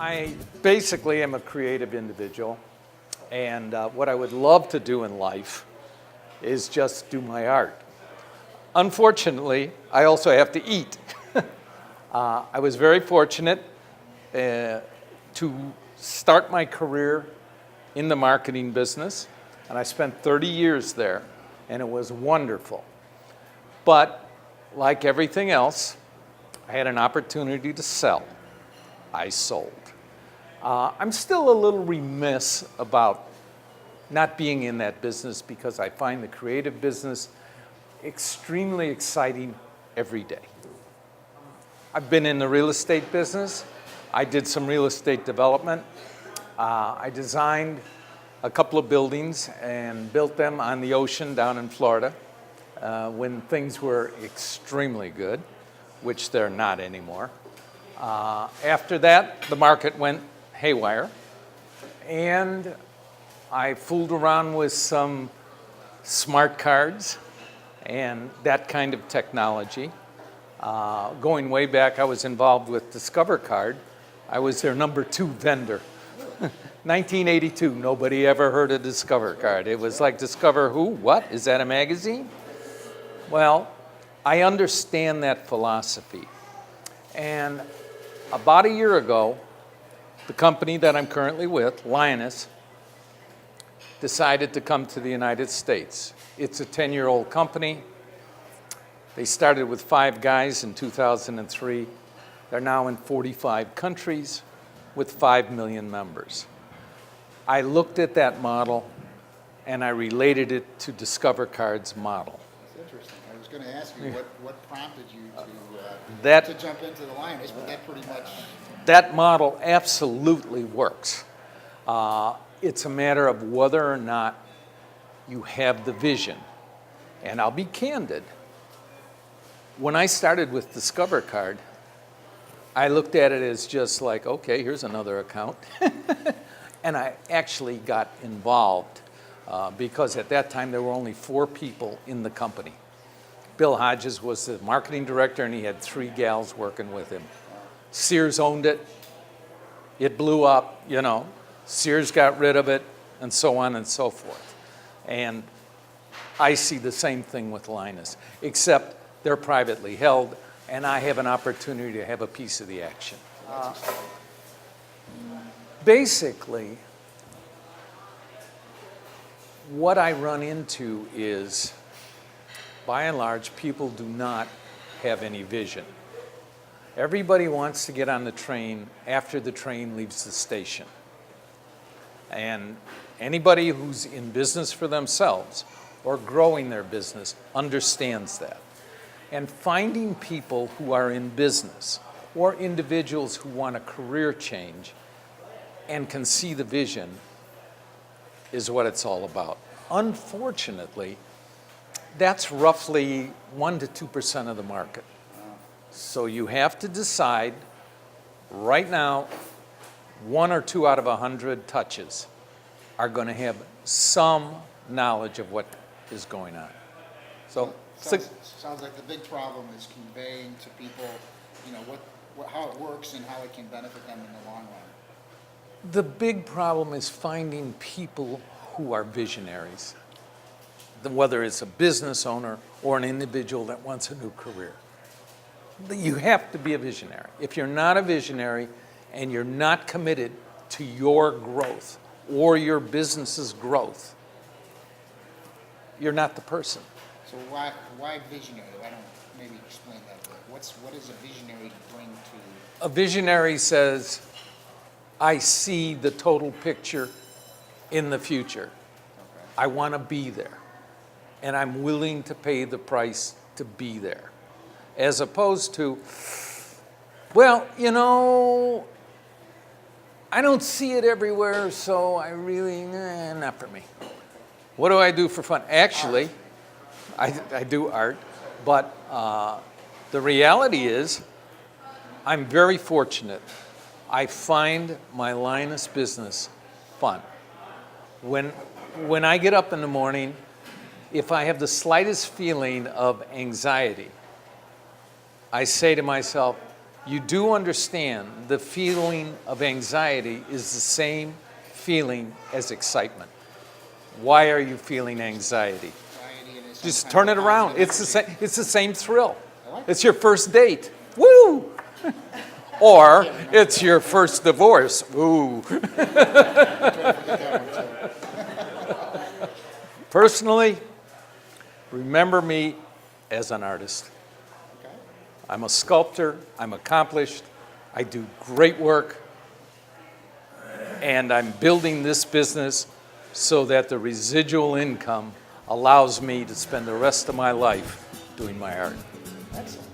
I basically am a creative individual, and what I would love to do in life is just do my art. Unfortunately, I also have to eat. I was very fortunate to start my career in the marketing business, and I spent 30 years there, and it was wonderful. But like everything else, I had an opportunity to sell. I sold. I'm still a little remiss about not being in that business because I find the creative business extremely exciting every day. I've been in the real estate business. I did some real estate development. I designed a couple of buildings and built them on the ocean down in Florida when things were extremely good, which they're not anymore. After that, the market went haywire, and I fooled around with some smart cards and that kind of technology. Going way back, I was involved with Discover Card. I was their number 2 vendor. 1982, nobody ever heard of Discover Card. It was like, Discover who? What? Is that a magazine? Well, I understand that philosophy. And about a year ago, the company that I'm currently with, Linus, decided to come to the United States. It's a 10-year-old company. They started with 5 guys in 2003. They're now in 45 countries with 5 million members. I looked at that model and I related it to Discover Card's model. That's interesting. I was going to ask you what prompted you to jump into the Linus, but that pretty much... That model absolutely works. It's a matter of whether or not you have the vision. And I'll be candid. When I started with Discover Card, I looked at it as just like, okay, here's another account. And I actually got involved because at that time there were only 4 people in the company. Bill Hodges was the marketing director, and he had 3 gals working with him. Sears owned it. It blew up, you know. Sears got rid of it, and so on and so forth. And I see the same thing with Linus, except they're privately held, and I have an opportunity to have a piece of the action. Basically, what I run into is, by and large, people do not have any vision. Everybody wants to get on the train after the train leaves the station. And anybody who's in business for themselves or growing their business understands that. And finding people who are in business or individuals who want a career change and can see the vision is what it's all about. Unfortunately, that's roughly 1% to 2% of the market. So you have to decide right now, 1 or 2 out of 100 touches are going to have some knowledge of what is going on. So sounds like the big problem is conveying to people, you know, how it works and how it can benefit them in the long run. The big problem is finding people who are visionaries, whether it's a business owner or an individual that wants a new career. You have to be a visionary. If you're not a visionary and you're not committed to your growth or your business's growth, you're not the person. So why visionary? Why don't maybe explain that a bit? What does a visionary bring to... A visionary says, I see the total picture in the future. Okay. I want to be there. And I'm willing to pay the price to be there. As opposed to, well, you know, I don't see it everywhere, so I really, not for me. What do I do for fun? Actually, I do art, but the reality is I'm very fortunate. I find my Linus business fun. When I get up in the morning, if I have the slightest feeling of anxiety, I say to myself, you do understand the feeling of anxiety is the same feeling as excitement. Why are you feeling anxiety? Anxiety and it's Just some turn kind it of around. positive It's the energy. same. It's the same thrill. I like It's your first date. Woo! Or it's your first divorce. Ooh. Personally, remember me as an artist. Okay. I'm a sculptor. I'm accomplished. I do great work. And I'm building this business so that the residual income allows me to spend the rest of my life doing my art. Excellent.